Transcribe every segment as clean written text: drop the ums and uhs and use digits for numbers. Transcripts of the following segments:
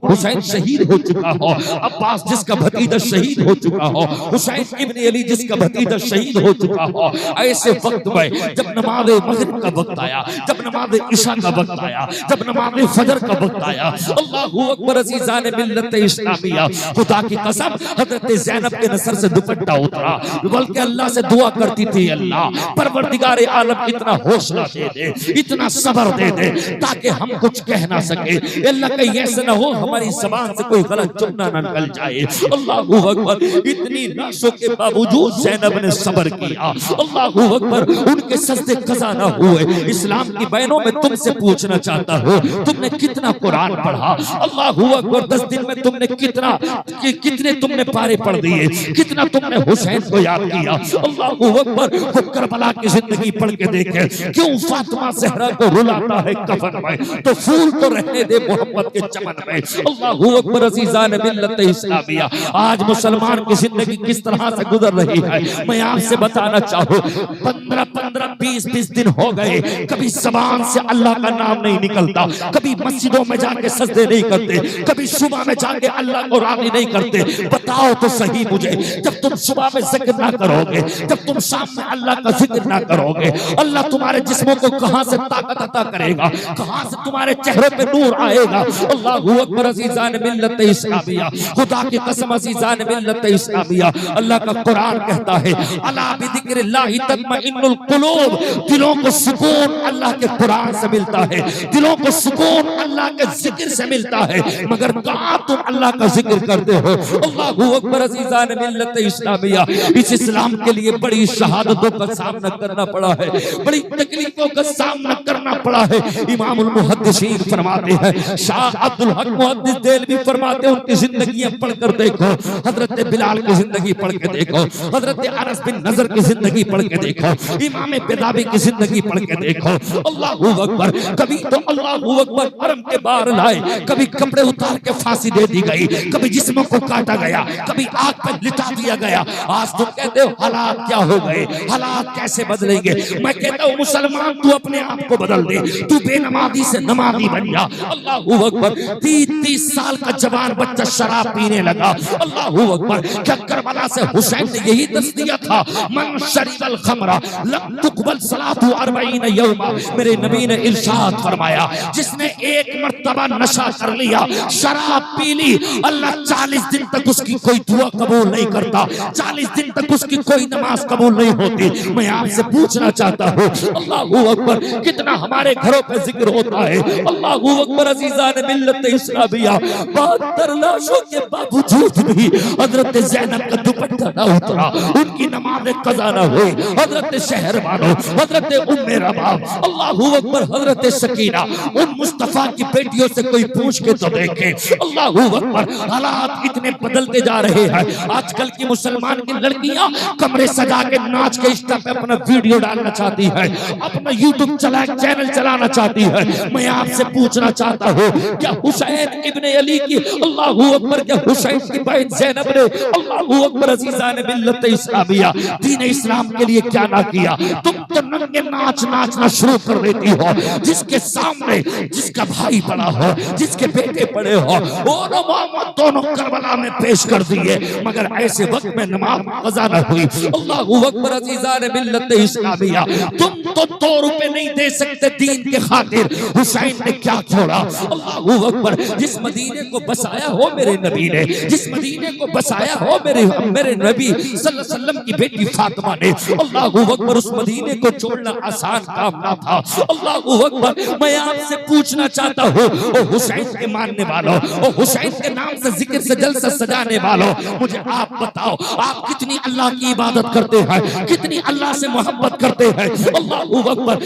हुसैन शहीद हो चुका हो, अब्बास जिसका भतीजा शहीद हो चुका हो, हुसैन इब्न अली जिसका भतीजा शहीद हो चुका हो, ऐसे वक्त में जब नमाज मगरिब का वक्त आया, जब नमाज इशा का वक्त आया, जब नमाज फजर का वक्त आया, अल्लाहू अकबर अज़ीज़ान मिल्लत इस्लामिया, खुदा की कसम हजरत ज़ैनब के नसर से दुपट्टा उतरा, बल्कि अल्लाह से दुआ करती थी, अल्लाह परवरदिगार आलम इतना हौसला दे दे, इतना सब्र दे दे ताकि हम कुछ कह ना सके। अल्लाह कहीं ऐसा ना हो हमारी ज़बान से कोई गलत जुमला ना निकल जाए। अल्लाहू अकबर, इतनी लाशों के बावजूद ज़ैनब ने सब्र किया। अल्लाहू अकबर, उनके सजदे कज़ा ना हुए। इस्लाम की बहनों में तुमसे पूछना चाहता हूँ, तुमने कितना कुरान पढ़ा? अल्लाहू अकबर, 10 दिन में तुमने कितने तुमने पारे पढ़ दिए? कितना तुमने हुसैन को याद किया? अल्लाहू अकबर, वो करबला की जिंदगी पढ़ के देखे, क्यों फातिमा ज़हरा को रुलाता है कफन में, तो फूल तो रहने दे मोहब्बत के चमन में। अल्लाहू अकबर अज़ीज़ान मिल्लत इस्लामिया, आज मुसलमान की जिंदगी किस तरह से गुजर रही है मैं आपसे बताना चाहूँ। 15-15, 20-20 दिन हो गए, कभी ज़बान से अल्लाह का नाम नहीं निकलता, कभी मस्जिदों में जाके सजदे नहीं करते, कभी सुबह में जाके अल्लाह को राज़ी नहीं करते। बताओ तो सही मुझे, जब तुम सुबह में जिक्र ना करोगे, जब तुम शाम में अल्लाह का जिक्र ना करोगे, अल्लाह तुम्हारे जिस्मों को कहां से ताकत अता करेगा, कहां से तुम्हारे चेहरे पे नूर आएगा? अल्लाहू अकबर अज़ीज़ान मिल्लत इस्लामिया, खुदा की कसम अज़ीज़ान मिल्लत इस्लामिया, अल्लाह का कुरान कहता है, अला बिज़िक्रिल्लाहि तत्मइन्नुल कुलूब, दिलों को सुकून अल्लाह के कुरान से मिलता है, दिलों को सुकून अल्लाह के जिक्र से मिलता है, मगर कहाँ तुम अल्लाह का जिक्र करते हो? अल्लाहू अकबर अज़ीज़ान मिल्लत इस्लामिया, इस इस्लाम के लिए बड़ी शहादतों का सामना करना पड़ा है, बड़ी तकलीफों का सामना करना पड़ा है। इमामुल मुहद्दिसीन फरमाते हैं, शाह अब्दुल हक मुहद्दिस देलवी फरमाते हैं, उनकी जिंदगियां पढ़कर देखो, हजरत बिलाल की जिंदगी पढ़ के देखो, हजरत अनस बिन नजर की जिंदगी पढ़ के देखो, इमाम बेदावी की जिंदगी पढ़ के देखो। अल्लाहू अकबर, कभी तो अल्लाहू अकबर हरम के बाहर लाए, कभी कपड़े उतार के फांसी दे दी गई, कभी जिस्मों को काटा गया, कभी आग पर लिटा दिया गया। आज तुम कहते हो हालात क्या हो गए, हालात कैसे बदलेंगे? मैं कहता हूँ मुसलमान तू अपने आप को बदल दे, तू बेनमाजी से नमाजी बन जा। अल्लाहू अकबर, 30 साल का जवान बच्चा शराब पीने लगा। अल्लाहू अकबर, क्या करबला से हुसैन ने यही दस दिया था, मन शरीबल खमरा लम तुकबल सलातु 40 यौमा। मेरे नबी ने इरशाद फरमाया, जिसने एक मर्तबा नशा कर लिया, शराब पी ली, अल्लाह 40 दिन तक उसकी कोई दुआ कबूल नहीं करता, 40 दिन तक उसकी कोई नमाज कबूल नहीं होती। मैं आपसे पूछना चाहता हूँ, अल्लाहू अकबर, कितना हमारे घरों पे जिक्र होता है? अल्लाहू अकबर अज़ीज़ान मिल्लत इस्लामिया, 72 लाशों के बावजूद भी हजरत ज़ैनब का दुपट्टा ना उतरा, उनकी नमाज़ कज़ा ना हुई। हजरत शहरबानो, हजरत उम्मे रबाब, अल्लाहू अकबर, हजरत सकीना, उन मुस्तफा की बेटियों से कोई पूछ के तो देखे। अल्लाहू अकबर, हालात इतने बदलते जा रहे हैं। आजकल की मुसलमान की लड़कियां कमरे सजा के नाच के इंस्टा पे अपना वीडियो डालना चाहती है, अपना यूट्यूब चैनल चलाना चाहती है। मैं आपसे पूछना चाहता हूँ, क्या हुसैन इब्न अली की, अल्लाहू अकबर, क्या हुसैन की बहन ज़ैनब ने, अल्लाहू अकबर अज़ीज़ान मिल्लत इस्लामिया, दीन इस्लाम के लिए क्या ना किया? तुम तो नंगे नाचना शुरू कर देती हो, जिसके सामने जिसका भाई पड़ा हो, जिसके बेटे पड़े हो, दोनों करबला में पेश कर दिए, मगर ऐसे वक्त में नमाज कज़ा न हुई। अल्लाहू अकबर अज़ीज़ान मिल्लत इस्लामिया, तुम तो 2 रुपए नहीं दे सकते दीन के खातिर, हुसैन ने क्या छोड़ा? अल्लाहू अकबर, जिस मदीने को बसाया हो मेरे नबी ने, जिस मदीने को बसाया हो मेरे नबी सल्लल्लाहु अलैहि वसल्लम की बेटी फातिमा ने, अल्लाहू अकबर, उस मदीने को छोड़ना आसान काम ना था। अल्लाहू अकबर, मैं आपसे पूछना चाहता हूँ, ओ हुसैन के मानने वालों, ओ हुसैन के नाम से जिक्र से जलसा सजाने वालों, मुझे आप बताओ, आप कितनी अल्लाह की इबादत करते हैं, कितनी अल्लाह से मोहब्बत करते हैं? अल्लाहू अकबर,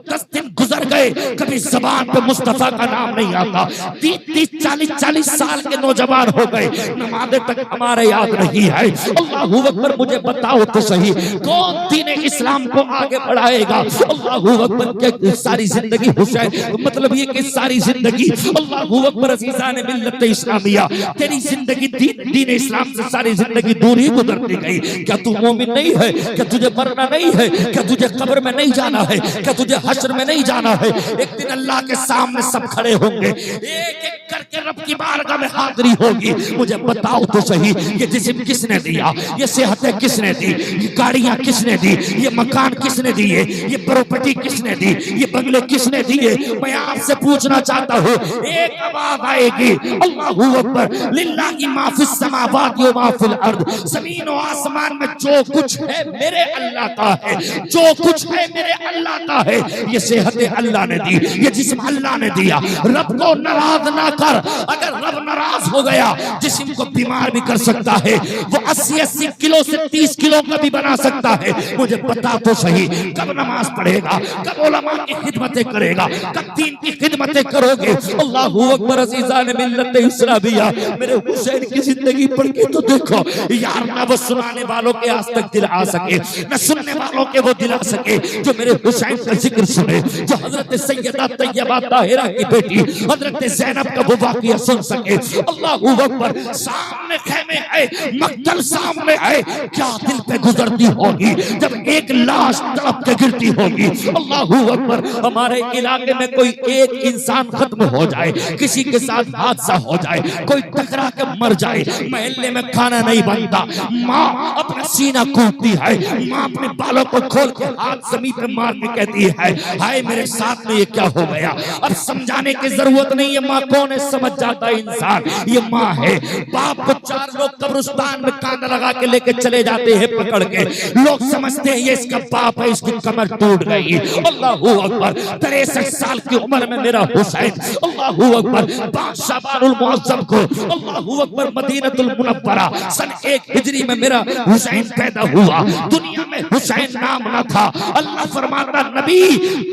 10 दिन गुजर गए, कभी ज़बान पे मुस्तफा का नाम नहीं आता। 30-40 साल के नौजवान हो गए, नमाज़ें तक हमारे याद नहीं है। अल्लाहू अकबर, मुझे बताओ तो सही, कौन दीन इस्लाम को आगे बढ़ाएगा। अल्लाहू अकबर। क्या सारी जिंदगी हुसैन, मतलब ये कि सारी जिंदगी अल्लाहू अकबर अज़ीज़ान मिल्लत इस्लामिया, तेरी जिंदगी दीन इस्लाम से सारी जिंदगी दूर ही गुजरती गई। क्या तू मोमिन नहीं है? क्या तुझे मरना नहीं है? क्या तुझे कब्र में नहीं जाना है? क्या तुझे हश्र में नहीं जाना है? एक दिन अल्लाह के सामने सब खड़े होंगे, एक एक करके रब की बारगाह में हाजिरी होगी। मुझे बताओ तो सही, ये जिस्म किसने दिया? ये सेहतें किसने दी? ये गाड़ियां किसने दी? ये मकान किसने दिए? ये प्रॉपर्टी किसने दी? ये बंगले किसने दिए? मैं आपसे पूछना चाहता हूँ, एक आवाज आएगी, अल्लाहू अकबर, लिल्लाहि मा फिस समावाति व मा फिल अर्द। जमीन और आसमान में जो कुछ है मेरे अल्लाह का है, जो कुछ है मेरे अल्लाह का है। ये सेहतें अल्लाह ने दी, ये जिस्म अल्लाह ने दिया। रब को नाराज ना कर, अगर रब नाराज हो गया जिस्म को बीमार भी कर सकता है, वो 80-80 किलो से 30 किलो का भी बना सकता है। मुझे बता तो सही, कब नमाज पढ़ेगा? कब उलमा की खिदमतें करेगा? कब दीन की खिदमतें करोगे? अल्लाहू अकबर अज़ीज़ान मिल्लत इस्लामिया। मेरे हुसैन की जिंदगी पढ़ के तो देखो यार, ना वो सुनाने वालों के आज तक दिल आ सके, न सुनने वालों के वो दिला सके जो मेरे हुसैन का जिक्र सुने, जो हजरत सैयदा तैयबा ताहिरा की बेटी हजरत ज़ैनब का वो वाक़या सुन सके। अल्लाहू अकबर। सामने खेमे है, मक्तल सामने है, क्या दिल पे गुजरती होगी जब एक लाश तड़प के गिरती होगी। अल्लाहू अकबर। हमारे इलाके में कोई एक इंसान खत्म हो जाए, किसी के साथ हादसा हो जाए, कोई टकरा के मर जाए, महल्ले में खाना नहीं बनता, माँ अपना सीना कूटती है, माँ अपने बालों को खोल के हाथ जमीन पे मार के कहती है, हाय मेरे साथ में ये क्या हो गया। अब समझाने की जरूरत नहीं है, माँ कौन है समझ जाता है इंसान, ये माँ है। बाप को 4 लोग कब्रिस्तान में कांधा लगा के लेके चले जाते हैं पकड़ के, लोग समझते हैं ये इसका बाप है, इसकी कमर टूट गई। अल्लाहू अकबर। 63 साल की उम्र में मेरा हुसैन, अल्लाहू अकबर, 5 शअबानुल मुअज़्ज़म को अल्लाहू अकबर मदीनतुल मुनव्वरा सन 1 हिजरी में मेरा हुसैन पैदा हुआ। दुनिया में हुसैन नाम ना था। अल्लाह फरमाता, नबी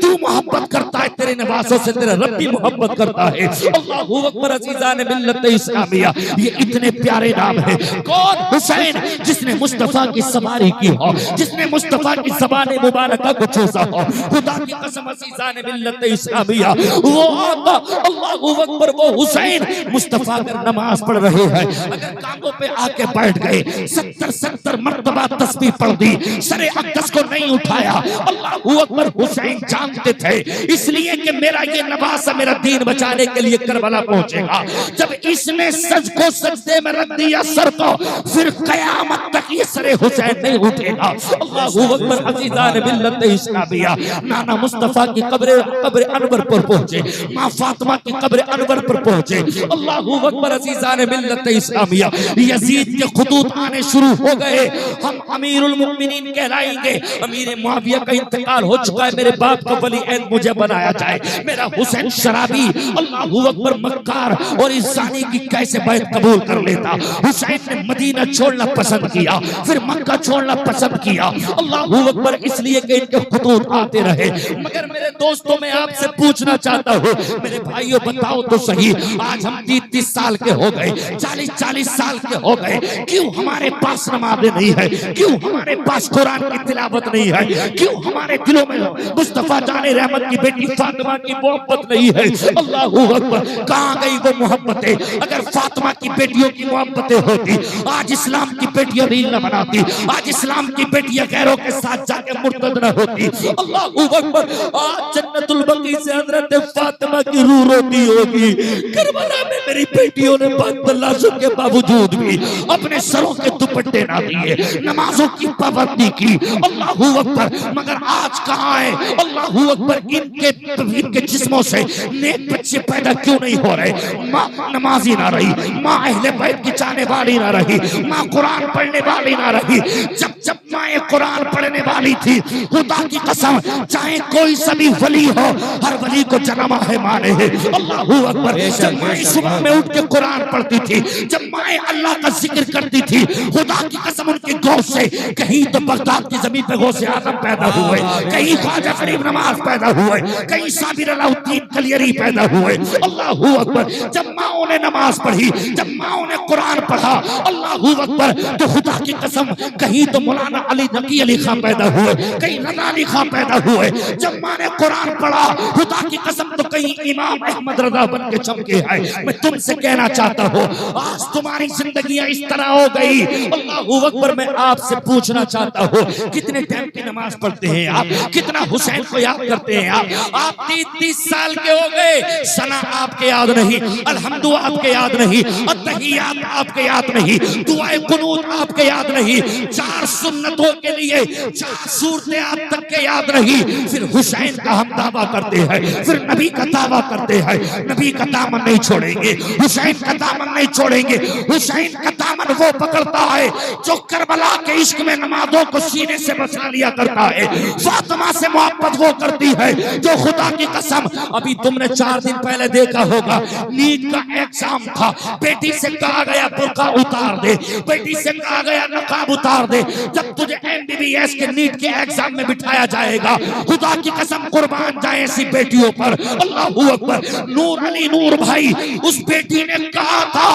तू मोहब्बत करता है, तेरे नवासों से तेरा रब भी मोहब्बत करता है। अल्लाहू अकबर अज़ीज़ान मिल्लत इस्लामिया। ये इतने प्यारे नाम है। कौन? हुसैन, जिसने मुस्तफा की सवारी की हो, जिसने मुस्तफा की ज़बान मुबारका को चूसा हो। खुदा की कसम अज़ीज़ान मिल्लत इस्लामिया, वो आका अल्लाहू अकबर, वो हुसैन मुस्तफा अगर नमाज पढ़ रहे हैं, अगर कांधों पे आके बैठ गए, 70 मर्तबा तस्बीह पढ़ दी, सरे अक़दस को नहीं उठाया। अल्लाहू अकबर। हुसैन जानते थे इसलिए कि मेरा ये नवासा मेरा दीन बचाने के लिए करबला पहुंचेगा। जब इसने सज को सजदे में रख दिया सर को, फिर कयामत तक ये सरे हुसैन नहीं उठेगा। अल्लाहू अकबर अज़ीज़ान मिल्लत इस्लामिया। नाना मुस्तफा की कब्र अनवर पर पहुंचे, माँ फातिमा की कब्र अनवर पर पहुंचे। अल्लाहू अकबर अज़ीज़ान मिल्लत इस्लामिया। यजीद के खुतूत आने शुरू हो गए, हम अमीरुल मुमिनीन कहलाएंगे। अमीर मुआविया का इंतकाल हो चुका है, मेरे बाप को वली ऐन मुझे बनाया जाए। मेरा हुसैन शराबी, अल्लाहू अकबर, मक्कार और इंसानी की कैसे बैत कबूल कर लेता। हुसैन ने मदीना छोड़ना पसंद किया, फिर मक्का छोड़ना पसंद किया। अल्लाहू अकबर। इसलिए कि इनके खुतूत आते रहे। मगर मेरे दोस्तों, मैं आपसे पूछना चाहता हूँ, मेरे भाइयों बताओ तो सही, आज हम 30-30 साल के हो गए, 40-40 साल के हो गए, क्यों हमारे पास नमाज़ें नहीं है? क्यों हमारे पास कुरान की तिलावत नहीं है? क्यों हमारे दिलों में मुस्तफा जाने रहमत की बेटी फातिमा की मोहब्बत नहीं है? अल्लाहू अकबर। कहाँ गई वो मोहब्बतें? अगर फातिमा की बेटियों की मोहब्बतें होती, आज इस्लाम की बेटियां रील न बनाती, आज इस्लाम की बेटियां गैरों के साथ जाके मुर्तद न होती। अल्लाहू अकबर। आज जन्नतुल बकी से हजरत फातिमा की रूह रोती होगी। करबला में मेरी बेटियों ने तलाशों के बावजूद भी अपने सरों के दुपट्टे ना दिए, नमाजों की पाबंदी की। अल्लाहू अकबर। मगर आज कहाँ है? अल्लाहू अकबर। इनके जिस्मों से नेक बच्चे पैदा क्यों नहीं हो रहे? माँ नमाजी ना रही, माँ अहले बैत की चाहने वाली ना रही, माँ कुरान पढ़ने वाली ना रही। जब जब माँ कुरान पढ़ने वाली थी, खुदा की कसम, चाहे कोई सभी वली हो, हर वली को जन्मा है माँ ने। अल्लाहू अकबर। जब माँ सुबह में उठ के कुरान पढ़ती थी, जब माँ अल्लाह का जिक्र करती थी, खुदा की कसम उनके गौर से कहीं तो बगदाद की जमीन पे गौसे आजम पैदा हुए, कहीं ख्वाजा फरीद नवाज पैदा हुए, कहीं साबिर अलाउद्दीन कलियरी पैदा हुए। अल्लाहू अकबर। जब माओ ने नमाज पढ़ी, जब माओ ने कुरान पढ़ा, अल्लाहू अकबर, तो खुदा की कसम कहीं तो मौलाना मौलाना अली नकी अली खां पैदा हुए, कहीं रज़ा अली खां पैदा हुए। जब मैंने कुरान पढ़ा, खुदा की कसम तो कहीं इमाम अहमद रज़ा बन के चमके हैं। मैं तुमसे कहना चाहता हूँ, आज तुम्हारी जिंदगियां इस तरह हो गई। अल्लाहू अकबर। मैं आपसे पूछना चाहता हूँ, कितने टाइम की नमाज पढ़ते हैं आप? कितना हुसैन को याद करते हैं आप 30 साल के हो गए, सना आपके याद नहीं, अल्हम्दु आपके याद नहीं, अत्तहियात आपके याद नहीं, दुआए कुनूत आपके याद नहीं, 4 सुन्नतों के लिए 4 सूरतें आप तक के याद नहीं। फिर हुसैन का हम दावा करते हैं, फिर नबी का दावा करते हैं। नबी का दामन नहीं छोड़ेंगे, हुसैन का दामन नहीं छोड़ेंगे। हुसैन का दामन वो पकड़ता है जो करबला के इश्क में नमाजों को सीने से बचा लिया करता है। फातिमा से मोहब्बत वो करती है जो खुदा की कसम, अभी तुमने 4 दिन पहले देखा होगा, नीट का एग्जाम था, बेटी से कहा गया बुर्का उतार दे, बेटी से कहा गया नकाब उतार दे। जब तुझे MBBS के नीट के एग्जाम में बिठाया जाएगा, खुदा की कसम कुर्बान जाए ऐसी बेटियों पर। अल्लाहू अकबर। नूर अली नूर भाई, उस बेटी ने कहा था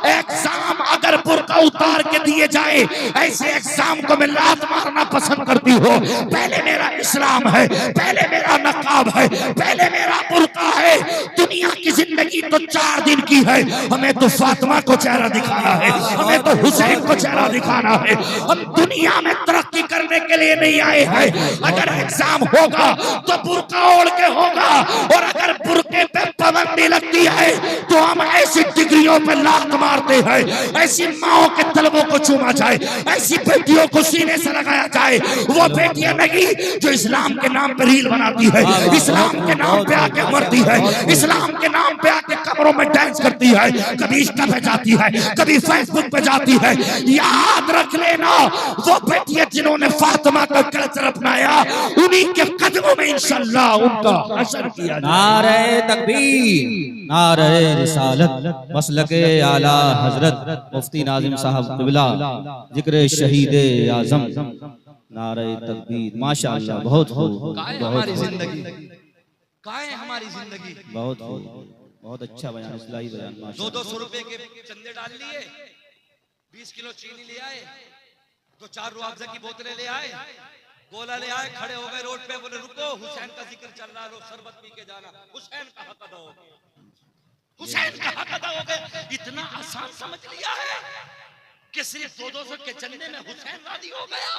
एग्जाम अगर बुर्का उतार के दिए जाए, ऐसे एग्जाम को मैं लात मारना पसंद करती हूँ। पहले मेरा इस्लाम है, पहले मेरा नकाब है, पहले मेरा बुर्का है। दुनिया की जिंदगी तो 4 दिन की है, हमें तो फातिमा को चेहरा दिखाना है, हमें तो हुसैन को चेहरा दिखाना है। हम दुनिया में तरक्की करने के लिए नहीं आए हैं। अगर एग्जाम होगा तो बुर्का ओढ़ के होगा, और अगर बुर्के पे पाबंदी लगती है तो हम ऐसी डिग्रियों पे लात मारते हैं, ऐसी माओ के तलबों को चूमा जाए, ऐसी बेटियों को सीने से लगाया जाए। वो बेटियां नहीं जो इस्लाम के नाम पे रील बनाती है, इस्लाम के नाम पे आके मरती है, इस्लाम के नाम पे आके कमरों में डांस करती है, कभी इंस्टा पे जाती है, कभी फेसबुक पे जाती है। याद रख लेना, वो बेटियां जिन्होंने फातिमा का कल्चर अपनाया, उन्हीं के कदमों में इंशाअल्लाह उनका असर किया। नारे तकबीर, नारे रिसालत, मसलके आला हजरत मुफ्ती नाजिम साहब क़िबला, जिक्र शहीदे आज़म। नारे तकबीर। माशाअल्लाह, बहुत हमारी जिंदगी काहे हमारी जिंदगी बहुत अच्छा बयान, इस्लाही बयान। 200 रुपए के चंदे डाल लिए, 20 किलो चीनी ले आए, 2-4 रुआवजा की बोतलें ले आए, गोला ले आए, खड़े हो गए रोड पे, बोले रुको हुसैन का जिक्र चल रहा है, लोग शरबत पी के जाना, हुसैन का हक अदा हो गया, हुसैन का हक अदा हो गया। इतना आसान समझ लिया है कि सिर्फ 200 के चंदे में हुसैन राजी हो गया।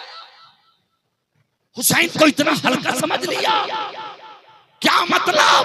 हुसैन को इतना हल्का समझ लिया, क्या मतलब?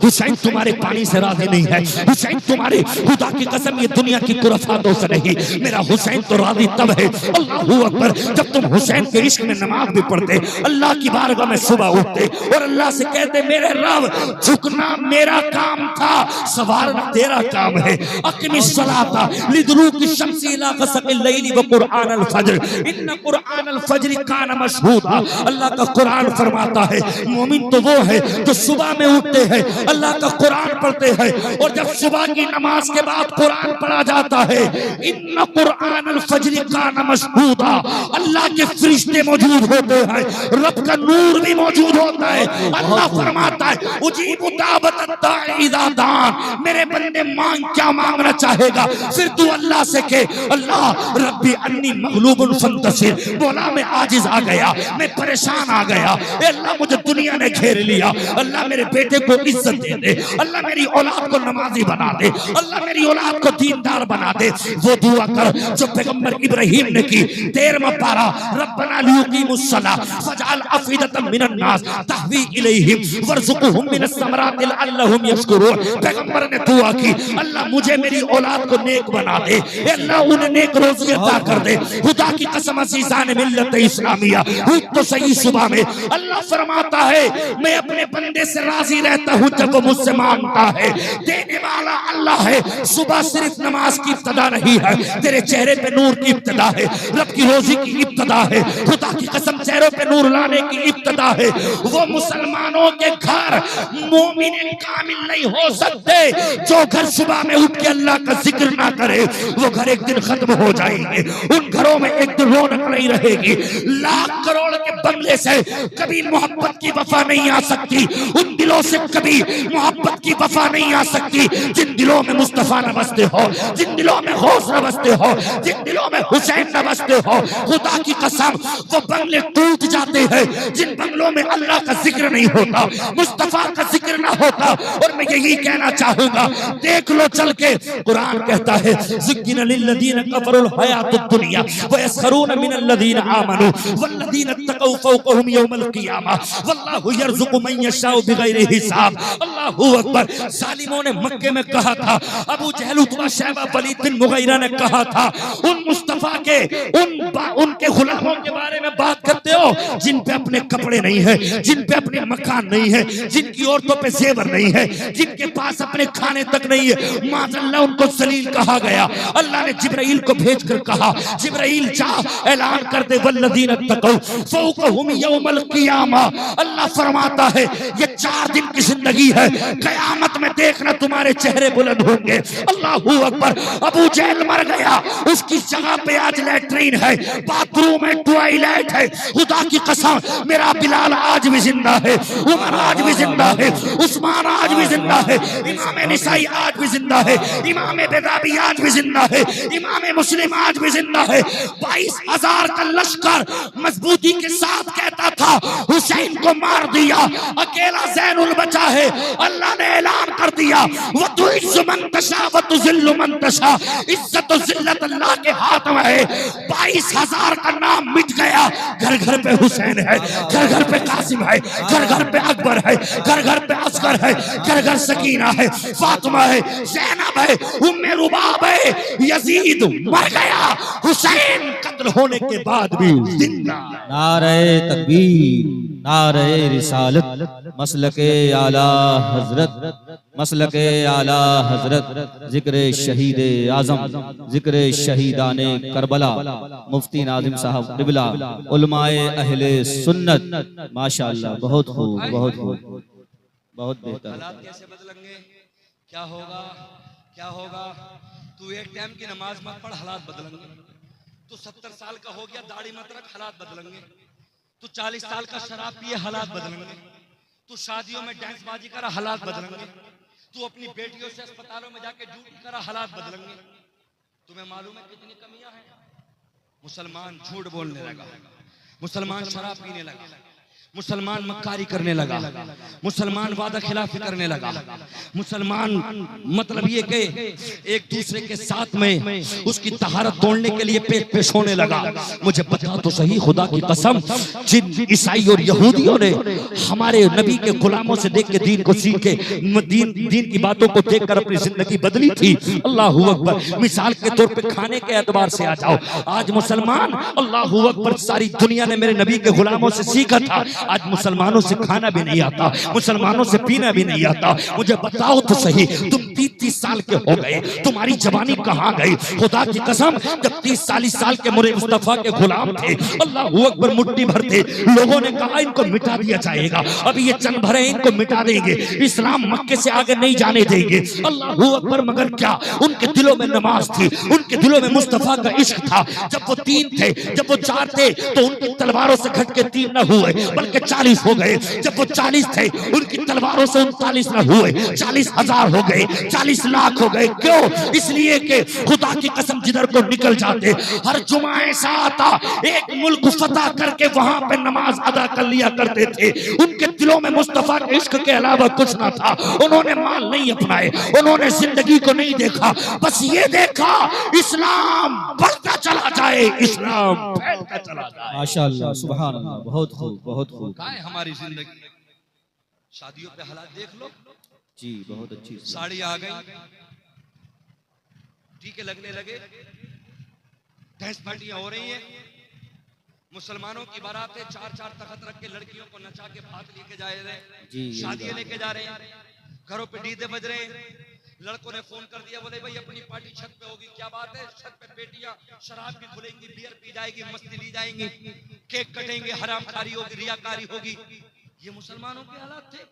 हुसैन तुम्हारे पानी से राजी नहीं है, हुसैन तुम्हारे, खुदा की कसम ये दुनिया की कुरफातों से नहीं, मेरा हुसैन तो राजी तब है। अल्लाहू अकबर। जब तुम हुसैन के इश्क में नमाज भी पढ़ते, अल्लाह की बारगाह में सुबह उठते और अल्लाह से कहते मेरे रब, झुकना मेरा काम था, सवारना तेरा काम है। अक़िमिस सलाता लिदुलूकी शम्सी इला ग़सक़िल लैली व क़ुरआन अल फज्र इन्न क़ुरआन अल फज्र कान मशहूदा। अल्लाह का कुरान फरमाता है, मोमिन तो वो है जो सुबह में उठते हैं, अल्लाह का कुरान पढ़ते हैं, और जब सुबह की नमाज के बाद कुरान पढ़ा जाता है, इन्न क़ुरआन अल फज्र कान मशहूदा, अल्लाह के फरिश्ते मौजूद होते हैं, रब का नूर भी मौजूद होता है। अल्लाह फरमाता है उजीबु दावत दाई इज़ा दान, मेरे बंदे मांग, क्या मांगना चाहेगा? फिर तू अल्लाह से कह, अल्लाह रब्बी अन्नी मग़लूबुन फंतसिर, बोला मैं आजिज आ गया, मैं परेशान आ गया, अल्लाह मुझे दुनिया ने घेर लिया, अल्लाह मेरे बेटे को इज्जत दे दे, अल्लाह मेरी औलाद को नमाजी बना दे, अल्लाह मेरी औलाद को दीनदार बना दे। वो दुआ कर जो पैगंबर इब्राहिम ने की, 13वां पारा, रब्बना लियुकीमुस सलाह फजअल अफीदतम मिनन नास तहवी इलैहिम वरज़ुक़हुम मिनस समराति लअल्लहुम यशकुरून। पैगंबर ने दुआ की, अल्लाह मुझे मेरी औलाद को नेक बना दे, अल्लाह उन्हें नेक रोज़ी अता कर दे। खुदा की कसम अज़ीज़ान मिल्लत इस्लामिया हुई तो सही सुबह में अल्लाह फरमाता है मैं अपने बंदे से राजी रहता हूँ जब वो मुझसे मांगता है। देने वाला अल्लाह है। सुबह सिर्फ नमाज की इब्तिदा नहीं है, तेरे चेहरे पे नूर की इब्तिदा है, रब की रोजी की इब्तिदा है, खुदा की कसम चेहरों पे नूर लाने की इब्तिदा है। वो मुसलमानों के घर मोमिन कामिल नहीं हो सकते जो घर सुबह में उठ के अल्लाह का जिक्र ना करे, वो घर एक दिन खत्म हो जाएंगे, उन घरों में एक दिन रौनक नहीं रहेगी। लाख करोड़ के बंगले से कभी मोहब्बत की वफा नहीं आ सकती, उन दिलों से कभी मोहब्बत की वफा नहीं आ सकती जिन दिलों में मुस्तफा न बसते हो, जिन दिलों में गौस न बसते हो, जिन दिलों में हुसैन न बसते हो। खुदा की कसम वो बंगले टूट जाते हैं जिन बंगलों में अल्लाह का जिक्र नहीं होता, मुस्तफा का जिक्र ना होता। और मैं यही कहना चाहूंगा, देख लो चल के, कुरान कहता है ज़ुय्यिना लिल्लज़ीना कफ़रुल हयातुद दुनिया व यसखरूना मिनल लज़ीना आमनू वल्लज़ीना तक़ौ फ़ौक़हुम यौमल क़ियामा वल्लाहु यर्ज़ुक़ु मन यशाउ बिग़ैरि हिसाब। अल्लाहु अकबर। ज़ालिमों ने मक्के में कहा था, अबू जहल, उतबा, शैबा, वलीद बिन मुग़ीरा ने कहा था, उन मुस्तफा के उनके गुलामों के बारे में बात करते हो जिन पे अपने कपड़े नहीं है, जिन पे अपने मकान नहीं है, जिनकी औरतों पे जेवर नहीं है, जिनके पास अपने खाने तक नहीं है। माज़अल्लाह उनको जलील कहा गया। अल्लाह ने जिब्राइल को भेजकर कहा, जिब्राइल जा ऐलान कर दे वल्लज़ीना तक़ौ फ़ौक़हुम यौमल क़ियामा। अल्लाह फरमाता है ये 4 दिन की जिंदगी है, कयामत में देखना तुम्हारे चेहरे बुलंद होंगे। अल्लाहू अकबर। अबू जहल मर गया, उसकी जगह पे आज लैट्रीन है, बाथरूम है, टॉयलेट है। खुदा की कसम मेरा बिलाल आज भी जिंदा है, उमर आज भी जिंदा है, उस्मान आज भी जिंदा है, इमाम निसाई आज भी जिंदा है, इमाम बेदाबी आज भी जिंदा है, इमाम मुस्लिम आज भी जिंदा है। 22,000 का लश्कर मजबूती के साथ कहता था हुसैन को मार दिया, अकेला ज़ैनुल बचा है। अल्लाह ने ऐलान कर दिया व तुइज़्ज़ु मन तशा व तुज़िल्लु मन तशा, इज्जत और जिल्लत अल्लाह के हाथ में है। 22,000 का नाम मिट गया। घर घर पे हुसैन है, घर घर पे कासिम है, घर घर पे अकबर है, घर घर पे असगर है, घर घर सकीना है, फातिमा है, ज़ैनब है, उम्मे रुबाब है। यजीद मर गया, हुसैन कत्ल होने के बाद भी जिंदा। नारे तकबीर, नारे रिसालत, मसलके आला हजरत, मसलके आला हजरत, जिक्र शहीद आजम, जिक्र शहीदाने करबला, मुफ्ती नाजिम साहब क़िबला, उलमाए अहले सुन्नत। माशाअल्लाह, बहुत खूब, बहुत खूब, बहुत बेहतर। हालात कैसे बदलेंगे, क्या होगा, क्या होगा? तू एक टाइम की नमाज मत पढ़, हालात बदलेंगे। तू 70 साल का हो गया, दाढ़ी मत रख, हालात बदलेंगे। तू 40 साल का शराब पिए, हालात बदलेंगे। तू शादियों में डांस बाजी करा, हालात बदलेंगे। तू अपनी बेटियों से अस्पतालों में जाके ड्यूटी करा, हालात बदलेंगे। तुम्हें मालूम है कितनी कमियां हैं? मुसलमान झूठ बोलने लगा, मुसलमान शराब पीने लगा, मुसलमान मक्कारी करने लगा, मुसलमान वादा खिलाफी करने लगा, मुसलमान मतलब ये कि एक दूसरे के साथ में उसकी तहारत तोड़ने के लिए पेट पेश होने लगा। मुझे बता तो सही, खुदा की कसम, जिन ईसाई और यहूदियों ने हमारे नबी के गुलामों से देख के दीन को सीख के दीन की बातों को देखकर अपनी जिंदगी बदली थी। अल्लाहू अकबर। मिसाल के तौर पे खाने के एतबार से आ जाओ, आज मुसलमान, अल्लाहू अकबर, सारी दुनिया ने मेरे नबी के गुलामों से सीखा था, आज मुसलमानों से खाना भी नहीं आता, मुसलमानों से पीना भी नहीं आता। मुझे बताओ तो सही, तुम 30-30 साल के हो गए, तुम्हारी जवानी कहाँ गई? खुदा की कसम, जब 30-40 साल के मुरे मुस्तफा के गुलाम थे, अल्लाह अकबर, मुट्ठी भर थे, लोगों ने कहा इनको मिटा दिया जाएगा, अभी ये चंद भरे इनको मिटा देंगे, इस्लाम मक्के से आगे नहीं जाने देंगे। अल्लाह अकबर। मगर क्या उनके दिलों में नमाज थी, उनके दिलों में मुस्तफा का इश्क था। जब वो 3 थे, जब वो 4 थे, तो उनकी तलवारों से घट के 3 न हुए बल्कि 40 हो गए। जब वो 40 थे, उनकी तलवारों से 39 न हुए, 40,000 हो गए, 40 लाख हो गए। क्यों? इसलिए कि खुदा की कसम, जिधर को निकल जाते, हर जुमा ऐसा आता, एक मुल्क फतह करके वहां पे नमाज अदा कर लिया करते थे। उनके दिलों में मुस्तफा के इश्क के अलावा कुछ ना था। उन्होंने माल नहीं अपनाए, उन्होंने जिंदगी को नहीं देखा, बस ये देखा इस्लाम बढ़ता चला जाए, इस्लाम फैलता चला जाए। माशाअल्लाह, सुभान अल्लाह, बहुत खूब, बहुत खूब। कहाँ है हमारी जिंदगी? शादियों पे हालात देख लो जी, बहुत अच्छी। साड़ी आ गई, टीके लगने लगे, डांस पार्टियां हो रही हैं, मुसलमानों की बारात है, 4-4 तख्त रख के लड़कियों को नचा के बात लेके जा रहे हैं, शादियां लेके जा रहे हैं, घरों पे डीजे बज रहे हैं। लड़कों ने फोन कर दिया, बोले भाई अपनी पार्टी छत पे होगी। क्या बात है? छत पे पेटियां शराब भी खुलेंगी, बियर पी जाएगी, मस्ती ली जाएंगी, केक कटेंगे, हरामखारी होगी, रियाकारी होगी। ये मुसलमानों के हालात थे।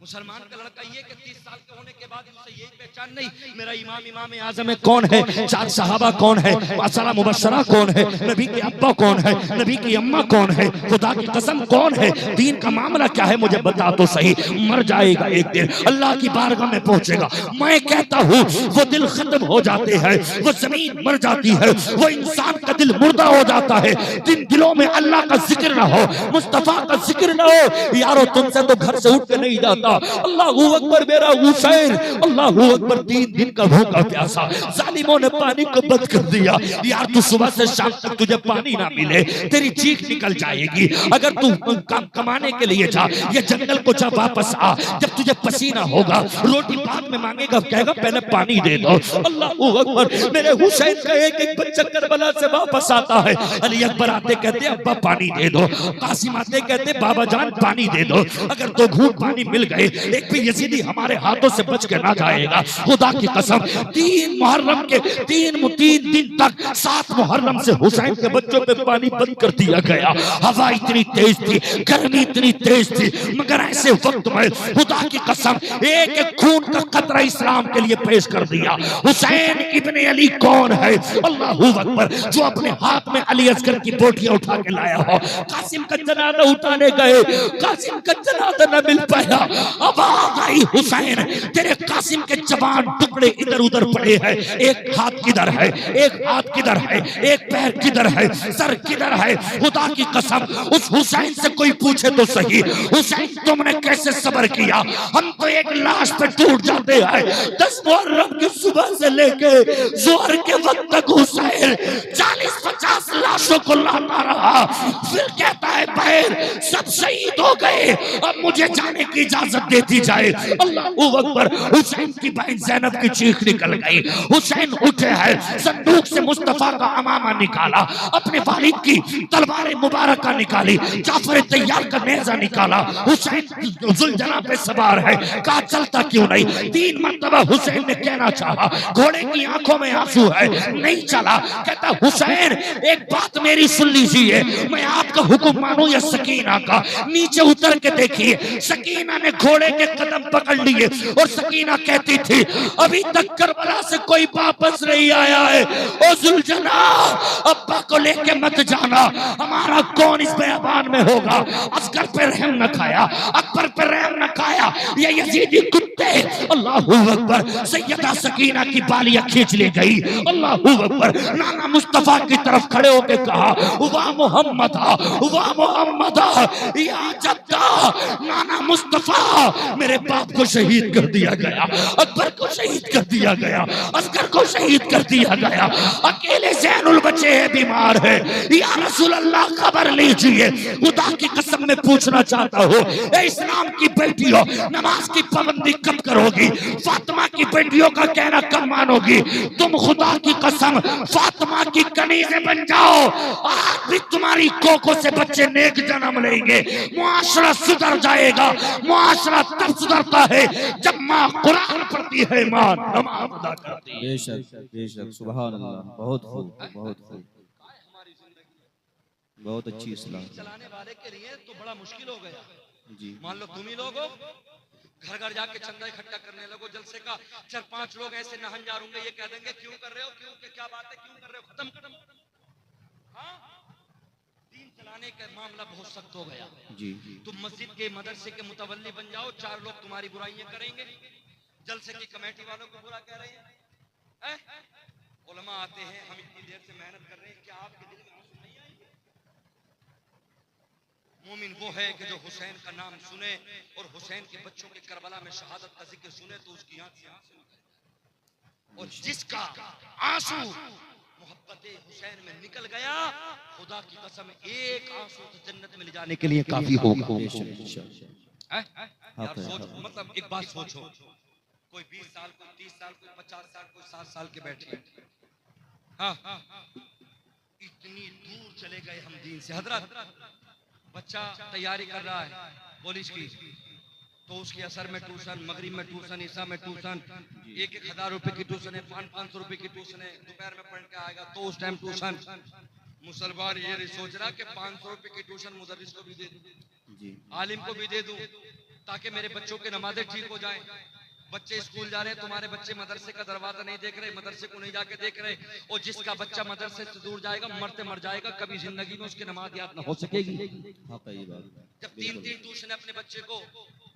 मुसलमान का लड़का ये कि 30 साल के होने के बाद उसे यही पहचान नहीं मेरा इमाम आजम कौन है, 4 सहाबा कौन है, 10 मुबश्शरा कौन है, नबी के अब्बा कौन है, नबी की अम्मा कौन है, खुदा की कसम कौन है, दीन का मामला क्या है मुझे बता तो सही। मर जाएगा एक दिन, अल्लाह की बारगाह में पहुंचेगा। मैं कहता हूँ वो दिल खत्म हो जाते हैं, वो जमीन मर जाती है, वो इंसान का दिल मुर्दा हो जाता है जिन दिलों में अल्लाह का जिक्र ना हो, मुस्तफा का जिक्र ना हो। यारो तुमसे तो घर से उठ के नहीं जाता। अल्लाहू अकबर मेरा हुसैन, अल्लाहू अकबर 3 दिन का भूखा प्यासा, जालिमों ने पानी को बंद कर दिया। यार तू सुबह से शाम तक तुझे पानी ना मिले तेरी चीख निकल जाएगी। अगर तू काम कमाने के लिए जा, ये जंगल को जा वापस आ, जब तुझे पसीना होगा रोटी बाद में मांगेगा, कहेगा पहले पानी दे दो। अल्लाहू अकबर मेरे हुसैन का एक एक बच्चा करबला से वापस आता है। अली अकबर आते कहते अब्बा पानी दे दो, कासिम आते कहते बाबा जान पानी दे दो। अगर 2 घूंट पानी मिल गए एक भी यजीदी हमारे हाथों से बच के ना जाएगा। खुदा की कसम 3 मुहर्रम के 3 दिन तक 7 मुहर्रम से हुसैन के बच्चों पे पानी बंद कर दिया गया। हवा इतनी तेज थी, गर्मी इतनी तेज थी, मगर ऐसे वक्त में खुदा की कसम एक एक खून का कतरा इस्लाम के लिए पेश कर दिया। हुसैन इब्ने अली कौन है? अल्लाहू अकबर, जो अपने हाथ में अली असगर की बोटियां उठा के लाया हो। कासिम का जनाजा उठाने गए, कासिम का जनाजा न मिल पाया। अब आ गई हुसैन, तेरे कासिम के जवान टुकड़े इधर उधर पड़े हैं। एक हाथ किधर है, एक हाथ किधर है, एक पैर किधर है, सर किधर है? खुदा की कसम उस हुसैन से कोई पूछे तो सही, हुसैन तुमने कैसे सब्र किया? हम तो एक लाश पे टूट जाते हैं। 10 मुहर्रम की सुबह से लेके जोहर के वक्त तक हुसैन 40-50 लाशों को लाता रहा। फिर कहता है बहन सब शहीद हो गए, अब मुझे जाने की इजाजत दे दी जाए। अल्लाहू अकबर, हुसैन की बहन ज़ैनब की चीख निकल गई। हुसैन उठे हैं, संदूक से मुस्तफा का अमामा निकाला, अपने वालिद की तलवार मुबारक निकाली, जाफर तैयार का नेजा निकाला। हुसैन जुलझना पे सवार है, कहा चलता क्यों नहीं? 3 मरतबा हुसैन ने कहना चाहा, घोड़े की आंखों में आंसू है, नहीं चला। कहता हुसैन एक बात मेरी सुन लीजिए, मैं आपका हुक्म मानूं या सकीना का? नीचे उतर के देखिए, सकीना ने घोड़े के कदम पकड़ लिए और सकीना कहती थी अभी तक करबला से कोई वापस नहीं आया है। ओ जुलझना, अब्बा को लेके मत जाना, हमारा कौन इस बयाबान में होगा? असगर पे रहम न खाया, अकबर पे रहम न खाया, ये यजीदी कुत्ते। अल्लाहू अकबर, सैयदा सकीना की बालियां खींच ले गई। अल्लाहू अकबर, नाना मुस्तफा की तरफ खड़े होकर कहा वाह मोहम्मद, वाह मोहम्मद, या जद्दा, नाना मुस्तफा, मेरे बाप को शहीद कर दिया गया, अकबर को शहीद कर दिया गया, असगर को शहीद कर दिया गया, अकेले ज़ैनुल बचे है, बीमार है। या रसूल अल्लाह खबर लीजिए, खुदा की कसम में पूछना चाहता हूँ, इस्लाम की बेटियों नमाज की पाबंदी कब करोगी? फातिमा की बेटियों का कहना कब मानोगी? तुम खुदा की कसम फातिमा की कनीज़े बन जाओ, आज भी तुम्हारी कोकों से बच्चे नेक जन्म लेंगे, मुआशरा सुधर जाएगा। मुआशरा तब सुधरता है जब माँ कुरान पढ़ती है, माँ नमाज अदा करती है। बेशक बेशक, सुभान अल्लाह, बहुत खूब, बहुत खूब, बहुत अच्छी इस्लाम। चलाने वाले के लिए तो बड़ा मुश्किल हो गया जी। मान लो तुम ही लोग हो, घर घर जाके चंदा इकट्ठा करने लगो, जलसे का 4-5 लोग ऐसे नहंजार होंगे, ये कह देंगे क्यों कर रहे हो, क्यों, क्या बात है, क्यों कर रहे हो, खत्म। हाँ, दीन चलाने का मामला बहुत सख्त हो गया जी। तुम मस्जिद के मदरसे के मुतवल्ली बन जाओ, 4 लोग तुम्हारी बुराइयां करेंगे, जलसे की कमेटी वालों को बुरा कह रहे हैं, उलमा आते हैं, हम इतनी देर से मेहनत कर रहे हैं, क्या आपके दिल में आंसू नहीं आएंगे? मोमिन वो है कि जो हुसैन का नाम सुने और हुसैन के बच्चों के करबला में शहादत का जिक्र सुने तो उसकी आंख से आंसू निकले। और जिसका आंसू मोहब्बत हुसैन में निकल गया, खुदा की कसम एक आंसू तो जन्नत में ले जाने के लिए काफी होगा। यार सोच, मतलब एक बात सोचो, कोई 20 साल, कोई 30 साल, कोई 50 साल, कोई 60 साल के बैठे, हाँ, इतनी दूर चले गए हम दीन से। हजरत बच्चा तैयारी कर रहा है पुलिस की, तो उसके असर में ट्यूशन, मगरिब में ट्यूशन, ईसा में ट्यूशन, 1,000 रुपए की ट्यूशन है, 500 रुपए की ट्यूशन है, दोपहर में पढ़ के आएगा तो उस टाइम ट्यूशन। मुसलमान ये सोच रहा कि 500 रुपए की ट्यूशन मुदर्रिस को भी दे दूं, आलिम को भी दे दूं, ताकि मेरे बच्चों के नमाजें ठीक हो जाएं। बच्चे स्कूल जा रहे हैं, तुम्हारे बच्चे मदरसे का दरवाजा नहीं देख रहे, मदरसे को नहीं जाके देख रहे, और जिसका बच्चा मदरसे से दूर जाएगा मरते मर जाएगा, कभी जिंदगी में उसकी नमाज याद न हो सकेगी। जब 3-3 ट्यूशन अपने बच्चे को,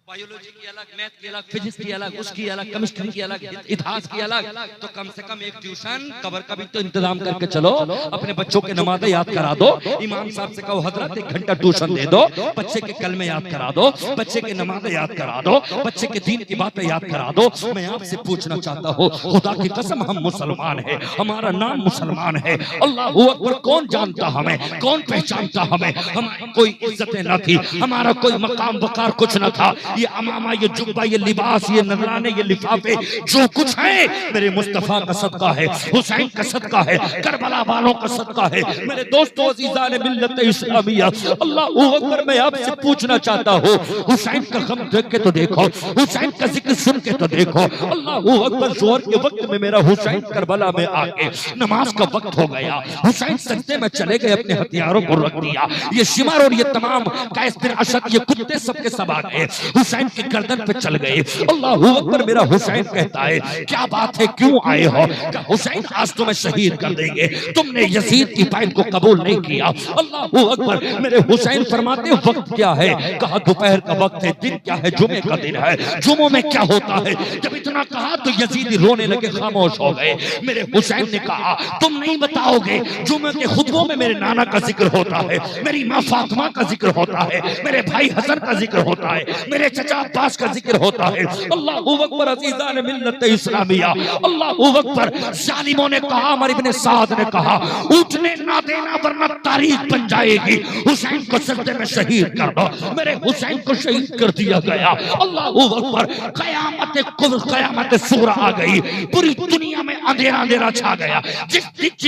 बायोलॉजी की अलग, मैथ की अलग, फिजिक्स की अलग, उसकी अलग, केमिस्ट्री की अलग, इतिहास की अलग, तो कम से कम एक ट्यूशन कबर का भी तो इंतजाम करके चलो। अपने बच्चों के नमाज़ें याद करा दो। इमाम साहब से कहो हजरत 1 घंटा ट्यूशन दे दो, बच्चे के कलमे याद करा दो, बच्चे के नमाज़ें याद करा दो, बच्चे के दीन की बातें याद करा दो। मैं आपसे पूछना चाहता हूँ, खुदा की कसम हम मुसलमान हैं, हमारा नाम मुसलमान है, अल्लाह अकबर, कौन जानता हमें, कौन पहचानता हमें? हमारी कोई इज्जतें न थी, हमारा कोई मकाम वकार कुछ न था। ये अमामा, ये जुब्बा, ये लिबास, ये नजराने, ये लिफाफे, जो कुछ है मेरे मुस्तफा का सदका है, हुसैन का सदका है, करबला वालों का सदका है। मेरे दोस्तों अजीजान मिल्लत इस्लामिया, अल्लाह अकबर, मैं आपसे पूछना चाहता हूँ, हुसैन का गम देख के तो देखो, हुसैन का जिक्र सुन के तो देखो। अल्लाह अकबर, जोहर के वक्त में मेरा हुसैन करबला में आके नमाज का वक्त हो गया, हुसैन सजदे में चले गए, अपने हथियारों को रख दिया। ये शिमर और ये तमाम कैस बिन अशद, ये कुत्ते सबके सब आ गए, हुसैन की गर्दन पे चल गए। अल्लाह अकबर, मेरा हुसैन कहता है क्या बात है, क्यों आए हो? हुसैन आज तुम्हें शहीद कर देंगे, तुमने यजीद की बैत को कबूल नहीं किया। अल्लाह अकबर, मेरे हुसैन फरमाते वक्त क्या है? कहा दोपहर का वक्त है। दिन क्या है? जुमे का दिन है। जुमों में क्या होता है? जब इतना कहा तो यजीदी रोने लगे, खामोश हो गए। मेरे हुसैन ने कहा तुम नहीं बताओगे? जुमे के खुतबों में मेरे नाना का जिक्र होता है, मेरी माँ फातिमा का जिक्र होता है, मेरे भाई हसन का जिक्र होता है, मेरे चचा अब्बास का जिक्र होता है। अल्लाह अकबर, अज़ीज़ान मिल्लत इस्लामिया, अल्लाह अकबर। जालिमों ने कहा, अमर इब्ने साद ने कहा उठने ना देना वरना तारीख बन जाएगी, हुसैन को सजदे में शहीद कर दो। मेरे हुसैन को शहीद कर दिया गया। अल्लाह अकबर, क़यामत कुब्रा, क़यामत सूरा आ गई, पूरी दुनिया में अंधेरा अंधेरा छा गया। जिस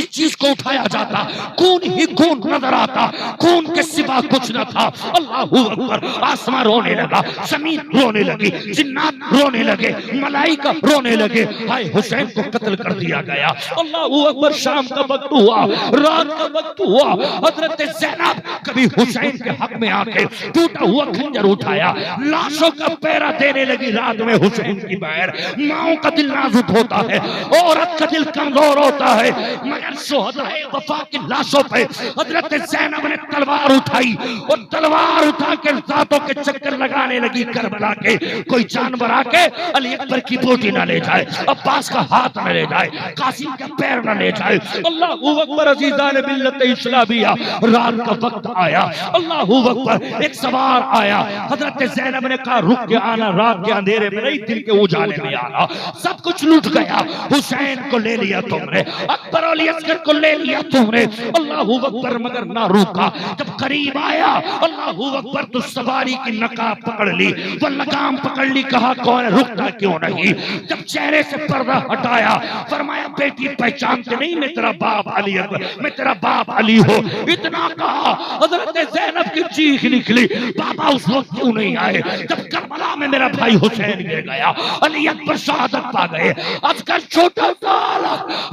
चीज को उठाया जाता खून ही खून नजर आता, खून के सिवा कुछ न था। अल्लाह अकबर, आसमां रोने लगा, जमीन रोने लगी, जिन्नात रोने लगे, मलाइका रोने लगे, हाय हुसैन को कत्ल कर दिया गया। अल्लाह अकबर, शाम का वक्त हुआ, रात का वक्त हुआ, हजरत ज़ैनब कभी हुसैन के हक में आके टूटा हुआ खंजर उठाया, लाशों का पैरा देने लगी। रात में हुसैन की बैर, माओ का दिल नाजुक होता है, औरत का दिल कमजोर होता है, मगर शुहदाए वफा की लाशों पे हजरत ज़ैनब ने तलवार उठाई और तलवार उठा के जातों के चक्कर लगाने लगी करबला के। कोई जानवर आके अली अकबर की बोटी ना ले जाए, अब्बास का हाथ न ले जाए, कासिम का पैर न ले जाए। अल्लाह अकबर, अज़ीज़ान मिल्लत इस्लामिया, रात का वक्त आया। अल्लाह अकबर, एक सवार आया, हजरत ज़ैनब ने कहा रुक के आना, रात के अंधेरे में नहीं, दिन के उजाले में आना। सब कुछ लूट गया, हुसैन को ले लिया तुमने, अकबर और असगर को ले लिया तुमने। अल्लाह अकबर, मगर ना रुका। जब करीब आया, अल्लाह अकबर, तो सवारी की नकाब पकड़ ली, वो लगाम पकड़ ली, कहा कौन है, रुकता क्यों नहीं? जब चेहरे से पर्दा हटाया, फरमाया बेटी पहचानते नहीं, मैं तेरा बाप अली अकबर, मैं तेरा बाप अली हो। इतना कहा, हजरत ज़ैनब की चीख निकली, बाबा उस वक्त क्यों नहीं आए जब करबला में मेरा भाई हुसैन गिर गया, अली अकबर शहादत पा गए। आजकल छोटा सा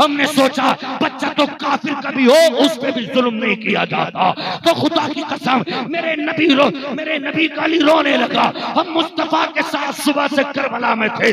हमने सोचा बच्चा तो काफिर कभी हो, उस पे भी जुल्म नहीं किया जाता। तो खुदा की कसम, मेरे नबी का अली रोने लगा। हम मुस्तफा के साथ सुबह से करबला में थे,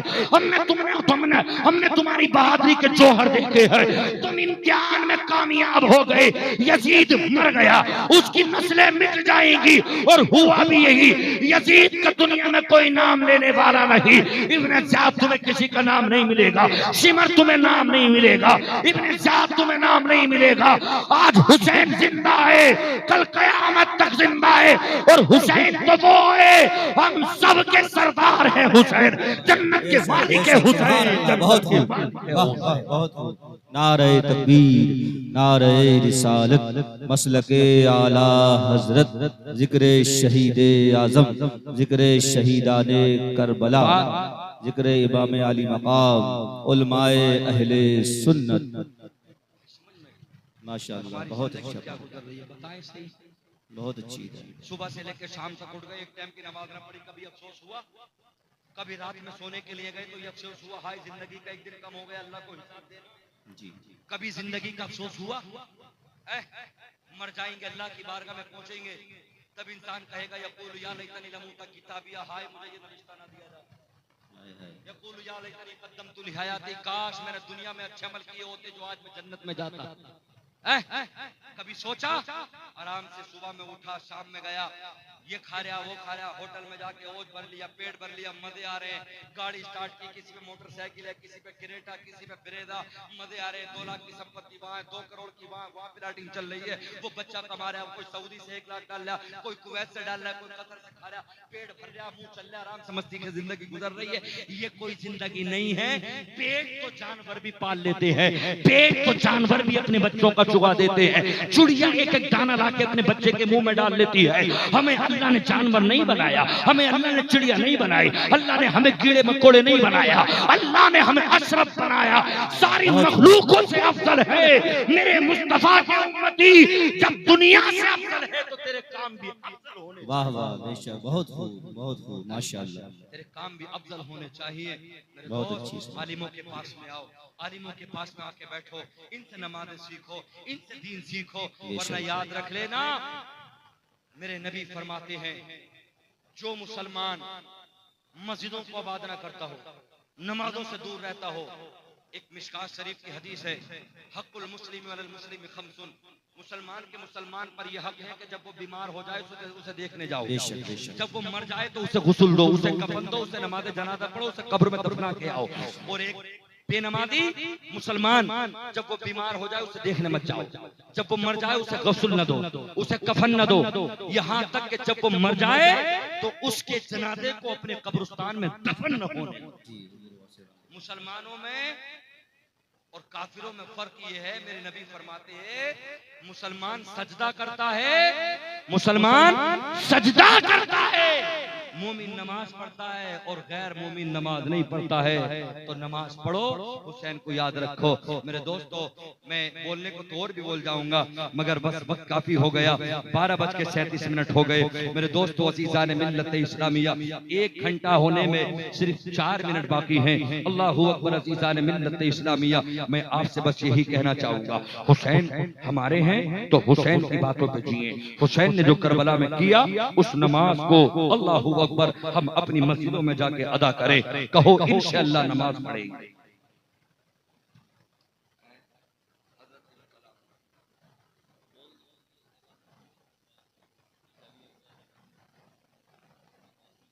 हमने तुम्हारी बहादुरी के जौहर देखे हैं। तुम इम्तिहान में कामयाब हो गए, यजीद मर गया, उसकी नस्लें मिट जाएंगी, और हुआ भी यही। यजीद का दुनिया में कोई नाम लेने वाला नहीं। इब्ने ज़ियाद तुम्हें किसी का नाम नहीं मिलेगा, शिमर तुम्हें नाम नहीं मिलेगा, इब्ने ज़ियाद तुम्हें नाम नहीं मिलेगा। आज हुसैन जिंदा है, कल कयामत तक जिंदा है, और हुसैन तो वो है, हम सब के सरदार हैं हुसैन, जन्नत के मालिक है हुसैन। बहुत खूब, बहुत खूब। नारे तकबीर, नारे रिसालत, मसलके आला हजरत, जिक्र शहीद आजम, जिक्र शहीदाने करबला, जिक्र इमाम अली मकाम, उलमाए अहले सुन्नत। माशाअल्लाह, बहुत अच्छा, क्या गुजर रही है बताएं सही। बहुत अच्छी है। सुबह से लेकर शाम तक उठ गए, एक टाइम की नमाज न पढ़ी, कभी अफसोस हुआ? कभी रात में सोने के लिए गए तो ये अफसोस हुआ हाय जिंदगी का एक दिन कम हो गया, अल्लाह को हिसाब देना। जी, कभी जिंदगी का अफसोस हुआ? मर जाएंगे, अल्लाह की बारगाह में पहुंचेंगे, तब इंसान कहेगा यक़ूलु या लैतनी लम ऊता किताबिया, हाय मुझे ये रिश्ता ना दिया जाए। यक़ूलु या लैतनी क़द्दमतु लिहयाती, काश मैंने दुनिया में अच्छे अमल किए होते जो आज मैं जन्नत में जाता। कभी सोचा? आराम से सुबह में उठा, शाम में गया, ये खा रहा वो खा रहा, होटल में जाके ओज भर लिया, पेट भर लिया, मजे आ रहे हैं। गाड़ी स्टार्ट की, किसी पे मोटरसाइकिल है, किसी पे क्रेटा, किसी पे ब्रेजा, मजे आ रहे हैं। 2 लाख की संपत्ति वहाँ, 2 करोड़ की वहाँ प्लाटिंग चल रही है। वो बच्चा कमा रहा है, कोई सऊदी से 1 लाख डाल रहा, कोई कुवैत से डाल रहा है, कोई कतर से खा रहा, पेट भर रहा, मुंह चल रहा, आराम से मस्ती की जिंदगी गुजर रही है। ये कोई जिंदगी नहीं है। पेट तो जानवर भी पाल लेते हैं, पेट तो जानवर भी अपने बच्चों का चुगा देते हैं। चिड़िया एक एक दाना लाके अपने बच्चे के मुंह में डाल लेती है। हमें अल्लाह ने जानवर नहीं बनाया, हमें अल्लाह ने चिड़िया नहीं बनाई, अल्लाह ने हमें कीड़े मकोड़े नहीं बनाया, अल्लाह ने हमें अशरफ बनाया। सारी मखलूकों से अफजल है मेरे मुस्तफा के उम्मती। जब दुनिया से अफजल है तो तेरे काम भी अफजल होने। वाह वाह, बेशक, बहुत खूब माशाअल्लाह। तेरे काम भी अफजल होने चाहिए। मेरे बहुत दोस्त, अच्छी। आलिमों के पास में आओ, आलिमों के पास में आके बैठो, इनसे नमाज़ें सीखो, इनसे दीन सीखो, वरना याद रख लेना मेरे नबी फरमाते हैं जो मुसलमान मस्जिदों को आबाद ना करता हो, नमाजों से दूर रहता हो। एक मिशकात शरीफ की हदीस है, हक़्क़ुल मुस्लिम अलल मुस्लिम खम्सुन, मुसलमान के मुसलमान पर यह हक है कि जब वो बीमार हो जाए उसे देखने जाओ, जब वो मर जाए तो उसे गुस्ल दो, उसे कफन दो, उसे नमाज़ जनाजा पढ़ो, उसे कब्र में दफना के आओ। और एक बेनमाजी मुसलमान जब वो बीमार हो जाए उसे देखने मत जाओ, जब वो मर जाए उसे गुस्ल न दो, उसे कफन न दो, यहाँ तक कि जब वो मर जाए तो उसके जनाजे को अपने कब्रिस्तान में दफन न होने। मुसलमानों में और काफिरों में फर्क ये है, मेरे नबी फरमाते हैं मुसलमान सजदा करता है, मुसलमान सजदा करता है, मोमिन नमाज पढ़ता है और गैर मोमिन नमाज नहीं पढ़ता है। तो नमाज पढ़ो, हुसैन को याद रखो। मेरे दोस्तों, मैं बोलने को तो और भी बोल जाऊंगा मगर बस वक्त काफी हो गया, 12:37 हो गए। मेरे दोस्तों, अज़ीज़ान मिल्लत इस्लामिया, 1 घंटा होने में सिर्फ 4 मिनट बाकी हैं। अल्लाहु अकबर। अज़ीज़ान मिल्लत इस्लामिया, मैं आपसे बस यही कहना चाहूंगा, हुसैन हमारे हैं तो हुसैन की बातों पे जिए। हुसैन ने जो करबला में किया उस नमाज को अल्लाहु अकबर हम अपनी मस्जिदों में जाके अदा करें। कहो इंशाअल्लाह नमाज पढ़ेंगे।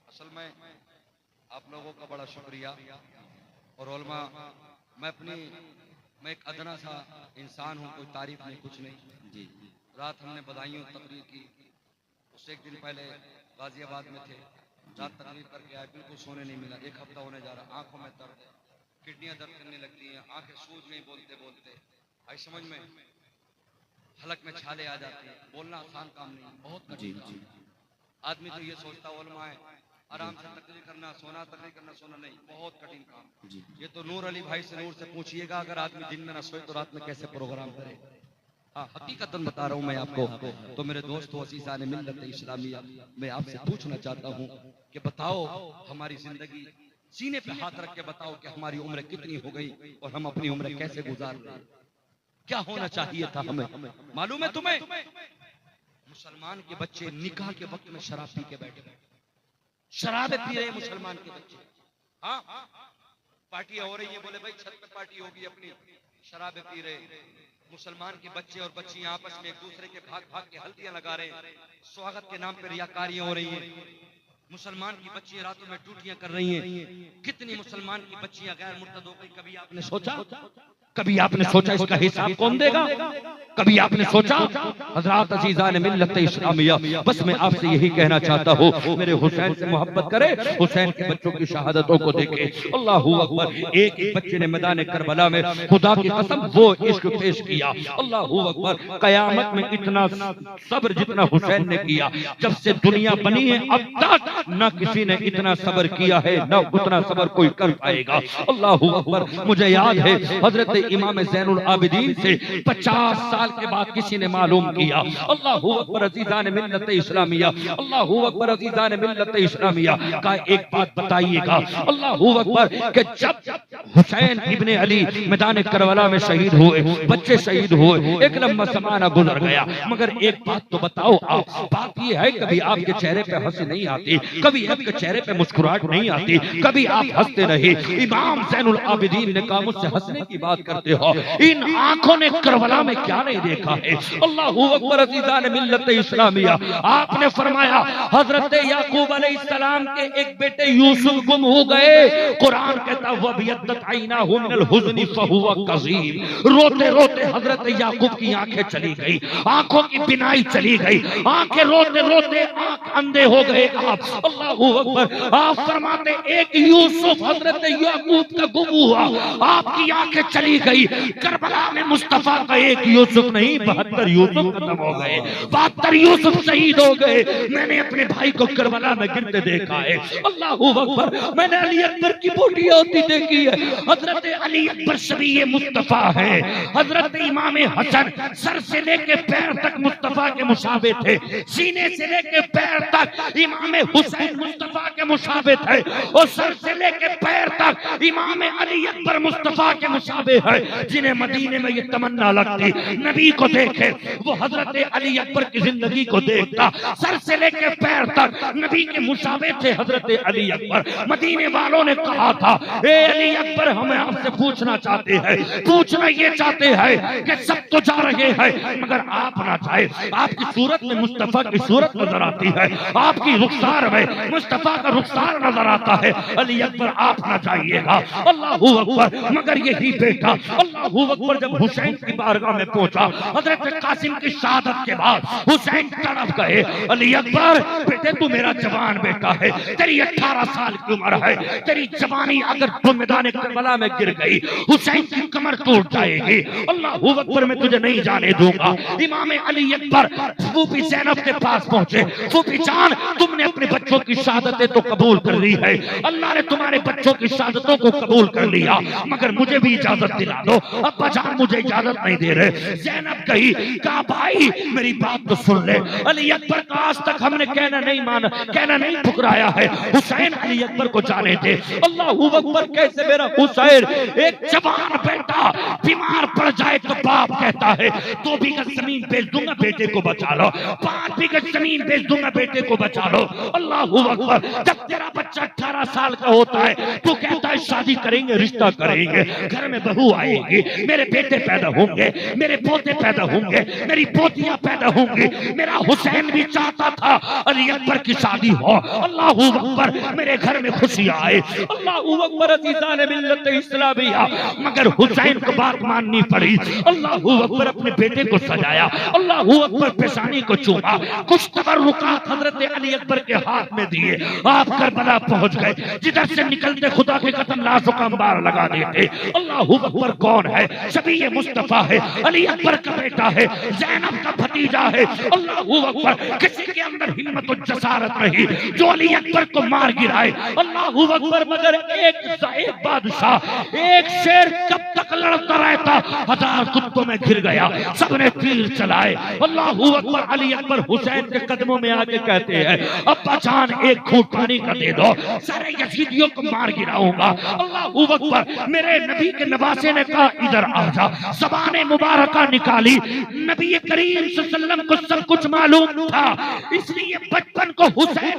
असल में आप लोगों का बड़ा शुक्रिया। और उलमा, मैं एक अदना सा इंसान हूँ, कोई तारीफ नहीं, कुछ नहीं जी। रात हमने बधाइयों तकरीर की, उससे 1 दिन पहले गाजियाबाद में थे, रात तकरीर करके आए, बिल्कुल सोने नहीं मिला, 1 हफ्ता होने जा रहा। आंखों में दर्द है, किडनियां दर्द करने लगती हैं, आंखें सूज गई बोलते बोलते। आई समझ में, हलक में छाले आ जाते हैं, बोलना आसान काम नहीं, बहुत कठिन काम। आदमी तो ये सोचता उलमा है, आराम से तकरीर करना, सोना, तकरीर करना, सोना नहीं, बहुत कठिन काम। ये तो नूर अली भाई से नूर से पूछिएगा, अगर आदमी दिन में ना सोए तो रात में कैसे प्रोग्राम करे। हाँ, हकीकतन बता रहा हूँ मैं आपको। तो मेरे दोस्तों, अज़ीज़ान मिल्लत इस्लामिया, मैं आपसे पूछना चाहता हूँ कि बताओ हमारी जिंदगी, सीने पे हाथ रख के बताओ कि हमारी उम्र कितनी हो गई और हम अपनी उम्र कैसे गुजार रहे हैं। क्या होना चाहिए था हमें? मालूम है तुम्हें, मुसलमान के बच्चे निकाह के वक्त में शराब पी के बैठे, शराब पी रहे मुसलमान के बच्चे। हाँ, पार्टियां हो रही है, बोले भाई छत पे पार्टी होगी अपनी, शराब पी रहे मुसलमान के बच्चे और बच्चियां आपस में एक दूसरे के भाग भाग के हल्दियां लगा रहे हैं, स्वागत के नाम पर रियाकारियां हो रही हैं। मुसलमान की बच्चियां रातों में ड्यूटियां कर रही हैं। कितनी मुसलमान की बच्चियां गैर मुर्तद हो गई। कभी आपने सोचा इसका हिसाब कौन देगा? कभी आपने सोचा? हज़रात अज़ीज़ान मिल्लत इस्लामिया, बस मैं आपसे यही कहना चाहता हूँ, मेरे हुसैन से मोहब्बत करे, हुसैन के बच्चों की शहादतों को देखे। अल्लाहू अकबर। एक बच्चे ने मैदान करबला में खुदा की कसम वो इश्क पेश किया। अल्लाहू अकबर। कयामत में इतना सब्र जितना हुसैन ने किया, जब से दुनिया बनी है अब तक न किसी ने इतना सब्र किया है, न उतना सब्र कोई कर पाएगा। अल्लाहू अकबर। मुझे याद है हजरत इमाम ज़ैनुल आबिदीन से 50 साल के बाद किसी ने मालूम किया। अल्लाहू अकबर अज़ीज़ान मिल्लत इस्लामिया, अल्लाहू अकबर अज़ीज़ान मिल्लत इस्लामिया का एक बात बताइएगा, अल्लाहू अकबर कि जब हुसैन इब्ने अली मैदान करबला में शहीद हुए, बच्चे शहीद हुए, एक लंबा ज़माना गुजर गया, मगर एक बात तो बताओ आप, बात ये है कभी आपके चेहरे पे हंसी नहीं आती, कभी आपके चेहरे पे मुस्कुराहट नहीं आती, कभी आप हंसते रहे। इमाम ज़ैनुल आबिदीन ने कहा मुझसे हंसने की बात करते हो, इन आंखों ने करबला में क्या नहीं देखा है। अल्लाहू अकबर अज़ीज़ान मिल्लत इस्लामिया, आपने फरमाया हजरत याकूब अलैहिस्सलाम के एक बेटे यूसुफ गुम हो गए। कुरान कहता वबियद्दत ऐनाहु मिनल हुज़्नि फहुवा कज़ीम, रोते रोते हजरत याकूब की आंखें चली गई, आंखों की बिनाई चली गई, आंखें रोते रोते आंख अंधे हो गए आप। अल्लाहू अकबर, आप फरमाते एक यूसुफ हजरत याकूब का गुम हुआ, आपकी आंखें चली गई। करबला में मुस्तफा का एक यूसुफ नहीं 72 यूसुफ खत्म हो गए, 72 यूसुफ शहीद हो गए। मैंने अपने भाई को करबला में गिरते देखा है। अल्लाहू अकबर, मैंने अली अकबर की बोटी होती देखी है। हजरत अली अकबर शबीए मुस्तफा है। हजरत इमाम हसन सर से लेके पैर तक मुस्तफा के मुशाबे थे, सीने से लेके पैर तक इमाम हुसैन मुस्तफा के मुशाबे थे, और सर से लेके पैर तक इमाम अली अकबर मुस्तफा के मुशाबे है। जिन्हें मदीने में ये तमन्ना लगती नबी को देखे, वो हजरत अली अकबर की जिंदगी को देखता, सर से लेके पैर तक नबी के मुशाबे थे हजरत अली अकबर। मदीने वालों ने कहा था ए अली अकबर, हमें आपसे पूछना चाहते हैं, पूछना ये चाहते हैं कि सब तो जा रहे हैं मगर आप ना जाए। आपकी सूरत में मुस्तफा की सूरत नजर आती है, आपकी रुखसार में मुस्तफा का रुखसार नजर आता है। अली अकबर आप ना जाइएगा। अल्लाहू अकबर, मगर यही बेटा अल्लाहू अकबर जब हुसैन की बारगाह में पहुंचा, हजरत कासिम की शहादत के बाद हुसैन तड़प गए। अली अकबर, बेटे तू मेरा जवान बेटा है, तेरी 18 साल की उम्र है, तेरी जवानी अगर तू मैदान करबला में गिर गई हुसैन की कमर टूट जाएगी। अल्लाहू अकबर, मैं तुझे नहीं जाने दूंगा। इमाम अली अकबर फूफी ज़ैनब के पास पहुंचे, फूफी जान तुमने अपने बच्चों की शहादतें तो कबूल कर ली है, अल्लाह ने तुम्हारे बच्चों की शहादतों को कबूल कर लिया, मगर मुझे भी इजाजत दिला दो। अब्बा जान मुझे इजाजत नहीं दे रहे। ज़ैनब कही, कहा भाई मेरी बात तो सुन ले। अली अकबर का आज तक हमने कहना नहीं माना, कहना नहीं ठुकराया है, हुसैन अली अकबर को जाने दे। अल्लाहू अकबर, कैसे मेरा हुसैन एक जवान बेटा बीमार पड़ जाए तो बाप कहता है 2 बीघा जमीन बेच दूंगा बेटे को बचा लो, 5 बीघा जमीन बेच दूंगा बेटे को बचा लो। अल्लाहू अकबर, जब तेरा बच्चा 18 साल का होता है तो कहता है शादी करेंगे, रिश्ता करेंगे, घर में बहू आएगी, मेरे बेटे पैदा होंगे, मेरे पोते पैदा होंगे, मेरी पोतियां पैदा होंगी। मेरा हुसैन भी चाहता था अली अकबर की शादी हो। अल्लाहू अकबर, मेरे घर में खुशी आए। अल्लाहू अकबर, अज़ीज़ान मिल्लत इस्लामिया, मगर हुसैन को बात माननी पड़ी। अल्लाहू अकबर, अपने बेटे को सजाया, अल्लाहू अकबर पेशानी को चूमा, कुछ तबर्रुकात हजरत अली अकबर के हाथ में दिए। आप करबला पहुंच गए, जिधर से निकलते खुदा के कसम लाशों का अंबार लगा देते। अल्लाहू अकबर कौन है? शबीए मुस्तफा है, अली अकबर का बेटा है, ज़ैनब का भतीजा है। अल्लाहू अकबर, किसी के अंदर हिम्मत और जसारत नहीं जो अली अकबर को मार गिराए। अल्लाहू अकबर, मगर एक बादशाह, एक शेर कब तक लड़ता रहता, 1000 कुत्तों में घिर गया, सबने तीर चलाए। अल्लाहू अकबर, अली अकबर हुसैन के कदमों में आके कहते हैं अब्बा जान एक घूंट पानी का दे दो, सारे यजीदियों को मार गिराऊंगा। अल्लाहू अकबर, मेरे नबी के नवासे ने कहा इधर आ जा, ज़बान मुबारका निकाली। नबी करीम सल्लल्लाहु अलैहि वसल्लम को सब कुछ मालूम था, इसलिए बचपन को हुसैन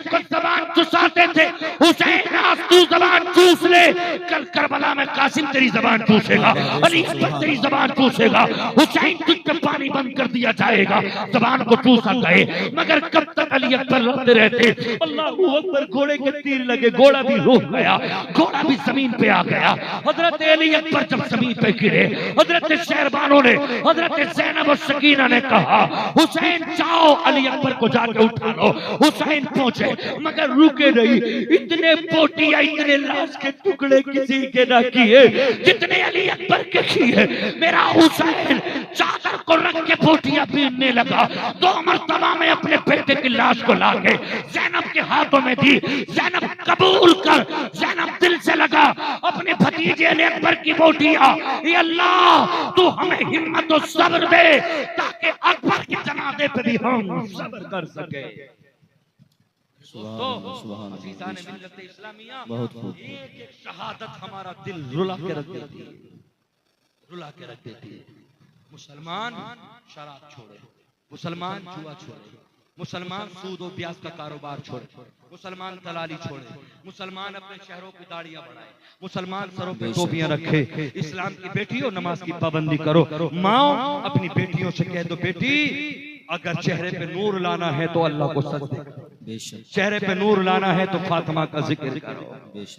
को ज़बान चुसाते थे। हुसैन आज तू ज़बान चूस ले, कल करबला में कासिम तेरी ज़बान चूसेगा, अली अकबर तेरी ज़बान चूसेगा, हुसैन तुझ पे पानी बंद कर दिया जाएगा। ज़बान को चूसा गए, मगर कब तक अली अकबर लड़ते रहते। अल्लाहू अकबर, घोड़े के तीर लगे, घोड़ा भी रुक गया, घोड़ा भी जमीन पे आ गया। हजरत अली अकबर जब जमीन पे गिरे, हजरत शहरबानों ने, हजरत ज़ैनब और सकीना ने कहा हुसैन जाओ अली अकबर को जाके उठा लो। हुसैन पहुंचे, मगर रुके नहीं। इतने पोटिया, इतने लाश के टुकड़े किसी के ना किए जितने अली अकबर के किए। मेरा हुसैन चादर को रख के बोटियां बीनने लगा। 2 मरतबा में अपने बेटे की लाश को लाके ज़ैनब के हाथों में दी। ज़ैनब कबूल कर, ज़ैनब दिल से लगा अपने भतीजे अकबर की बोटियां, ये अल्लाह तू हमें हिम्मत और सब्र दे ताकि अकबर के जनाजे पे भी हम सब्र कर सके। सुभान अज़ीज़ान मिल्लत इस्लामिया, बहुत खूब। एक एक शहादत हमारा दिल रुला के रख देती है, रुला के रख देती है। मुसलमान शराब छोड़े, मुसलमान जुआ छोड़े, मुसलमान सूद और ब्याज का कारोबार छोड़े, मुसलमान दलाली छोड़े, मुसलमान अपने शहरों की दाढ़ियां बढ़ाए, मुसलमान सरों पे टोपियां रखे, इस्लाम की बेटियों नमाज की पाबंदी करो। माँ अपनी बेटियों से कह दो, बेटी अगर चेहरे पे नूर लाना है तो अल्लाह को सजदे करो, बेशक चेहरे पे नूर लाना है तो फातिमा का जिक्र करो।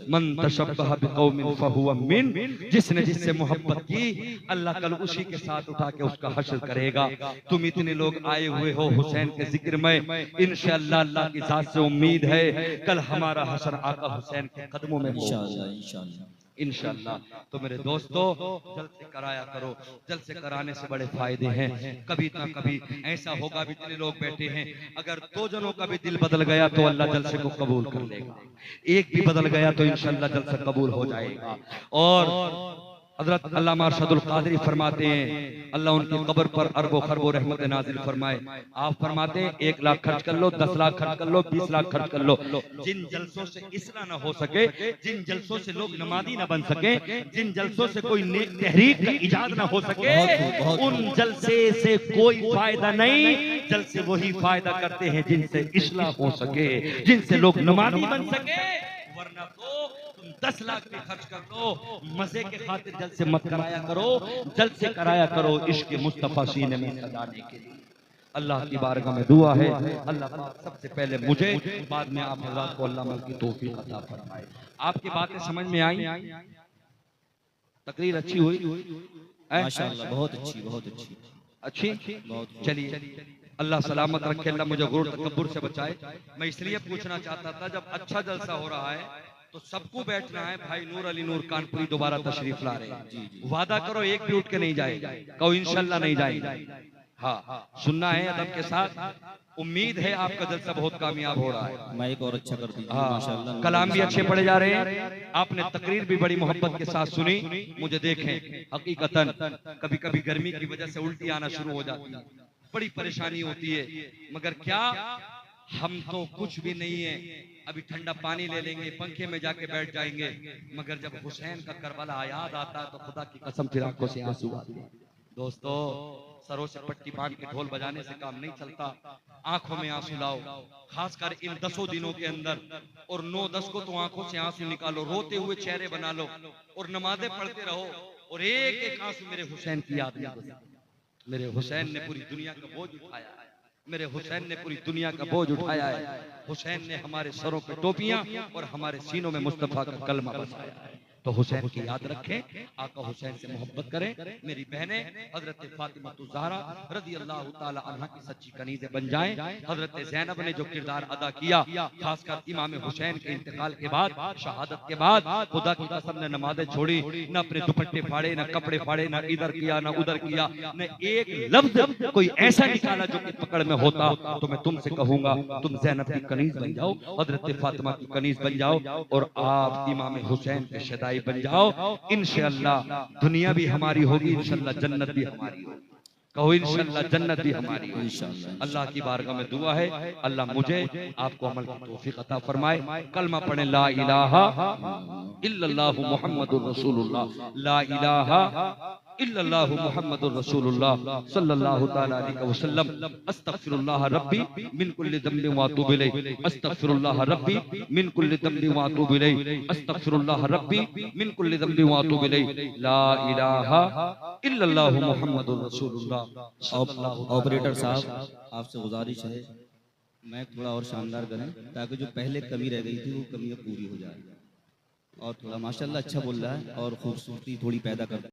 मन तशब्बह बिकौमिन फहुवा मिन, जिसने जिससे मोहब्बत की अल्लाह कल उसी के साथ उठा के उसका हश्र करेगा। तुम इतने लोग आए हुए हो हुसैन के जिक्र में, इंशाअल्लाह अल्लाह की जात से उम्मीद है कल हमारा हश्र आका हुसैन के कदमों में होगा इंशाअल्लाह। इंशाअल्लाह। तो मेरे दोस्तों जल्द से कराया करो, जल्द से कराने से बड़े फायदे हैं। कभी ना कभी ऐसा होगा, भी इतने लोग बैठे हैं, अगर 2 जनों का भी दिल बदल गया तो अल्लाह जल्द से को कबूल कर लेगा, एक भी बदल गया तो इंशाअल्लाह जल्द से कबूल हो जाएगा। और हजरत अल्लामा अरशदुल कादरी फरमाते हैं, अल्लाह उनकी कब्र पर अरबों खरबों रहमत नाजिल फरमाए। आप फरमाते हैं 1 लाख खर्च कर लो, 10 लाख खर्च कर लो, 20 लाख खर्च कर लो, जिन जलसों से इस्लाह न हो सके, जिन जलसों से लोग नमाजी न बन सके, जिन जलसों से कोई नेक तहरीक का इजाद न हो सके, उन जलसे से कोई फायदा नहीं। जलसे वही फायदा करते हैं जिनसे इस्लाह हो सके, जिनसे लोग नमाजी बन सके। वरना तो तुम 10 लाख भी खर्च कर लो, मजे के खातिर जल्द से मत कराया करो, जल्द से कराया करो इश्क मुस्तफा सीने में सजाने के लिए। अल्लाह की बारगाह में दुआ है, अल्लाह पाक सबसे पहले मुझे, बाद में आप हज़रात को अल्लाह की तौफीक अता फरमाए। आपकी बातें समझ में आई? तकरीर अच्छी हुई? माशाअल्लाह, बहुत अच्छी, बहुत अच्छी, अच्छी। बहुत। चलिए अल्लाह सलामत रखे, अल्लाह मुझे गुरूर तकब्बुर से बचाए। मैं इसलिए पूछना चाहता था, जब अच्छा जलसा हो रहा है तो सबको बैठना है। भाई नूर अली नूर कानपुरी दोबारा तशरीफ ला रहे हैं, वादा करो एक भी उठ के नहीं जाएगा, कहो इंशाल्लाह नहीं जाएगा। हाँ, सुनना है अदब के साथ। उम्मीद है आपका जलसा बहुत कामयाब हो रहा है। माइक और अच्छा कर दीजिए। हाँ, माशाअल्लाह, कलाम भी अच्छे पढ़े जा रहे हैं, आपने तकरीर भी बड़ी मोहब्बत के साथ सुनी। मुझे देखें, हकीकतन कभी कभी गर्मी की वजह से उल्टी आना शुरू हो जाती है, बड़ी परेशानी होती है, मगर क्या हम तो कुछ भी नहीं है। अभी ठंडा पानी ले लेंगे, पंखे में जाके बैठ जाएंगे, मगर जब हुसैन का करबला याद आता है तो खुदा की कसम फिर आंखों से आंसू आते हैं। दोस्तों सरों से पट्टी बांध के ढोल बजाने से काम नहीं चलता, आंखों में आंसू लाओ, खासकर इन 10 दिनों के अंदर। और 9-10 को तो आंखों से आंसू निकालो, रोते हुए चेहरे बना लो और नमाजें पढ़ते रहो, और एक एक आंसू मेरे हुसैन की याद में। मेरे हुसैन ने पूरी दुनिया का बोझ उठाया है, मेरे हुसैन ने पूरी दुनिया का बोझ उठाया है। हुसैन ने हमारे सरों पे टोपियां और हमारे सीनों में मुस्तफा का कलमा बसाया है। तो हुसैन की याद रखें, आका हुसैन से मोहब्बत करें। मेरी बहनें हजरत फातिमा ज़हरा रज़ी अल्लाह ताला अन्हा की सच्ची कनीज़ें बन जाएं। हजरत ज़ैनब ने जो किरदार अदा किया, खासकर इमाम हुसैन के इंतकाल के बाद, शहादत के बाद, खुदा की कसम ने नमाज़ें छोड़ी, न अपने दुपट्टे फाड़े, न कपड़े फाड़े, न इधर किया न उधर किया, न एक लफ्ज कोई ऐसा निकाला जो कि पकड़ में होता। तो मैं तुमसे कहूंगा, तुम ज़ैनब की कनीज़ बन जाओ, हजरत फातिमा की कनीज़ बन जाओ, और आप इमाम हुसैन के शदाई बन जाओ। इंशाअल्लाह दुनिया भी हमारी होगी, इंशाअल्लाह जन्नत भी हमारी होगी। कहो इंशाअल्लाह जन्नत भी हमारी होगी। अल्लाह की बारगाह में दुआ है, अल्लाह मुझे आपको अमल की तौफीक अता फरमाए। कलमा पढ़े ला इलाहा इल्लल्लाहु मुहम्मदुर रसूलुल्लाह, ला इलाहा इल्लल्लाहु मुहम्मदुर रसूलुल्लाह सल्लल्लाहु तआला अलैहि वसल्लम। अस्तगफिरुल्लाह रब्बी मिन कुल्ली दम्बिन व अतूबु इलैहि, अस्तगफिरुल्लाह रब्बी मिन कुल्ली दम्बिन व अतूबु इलैहि, अस्तगफिरुल्लाह रब्बी मिन कुल्ली दम्बिन व अतूबु इलैहि, ला इलाहा इल्लल्लाहु मुहम्मदुर रसूलुल्लाह। ऑपरेटर साहब, आपसे गुजारिश है मैं थोड़ा और शानदार करें, ताकि जो पहले कमी रह गई थी वो कमी अब पूरी हो जाए। और थोड़ा माशाल्लाह अच्छा बोल रहा है और खूबसूरती थोड़ी पैदा कर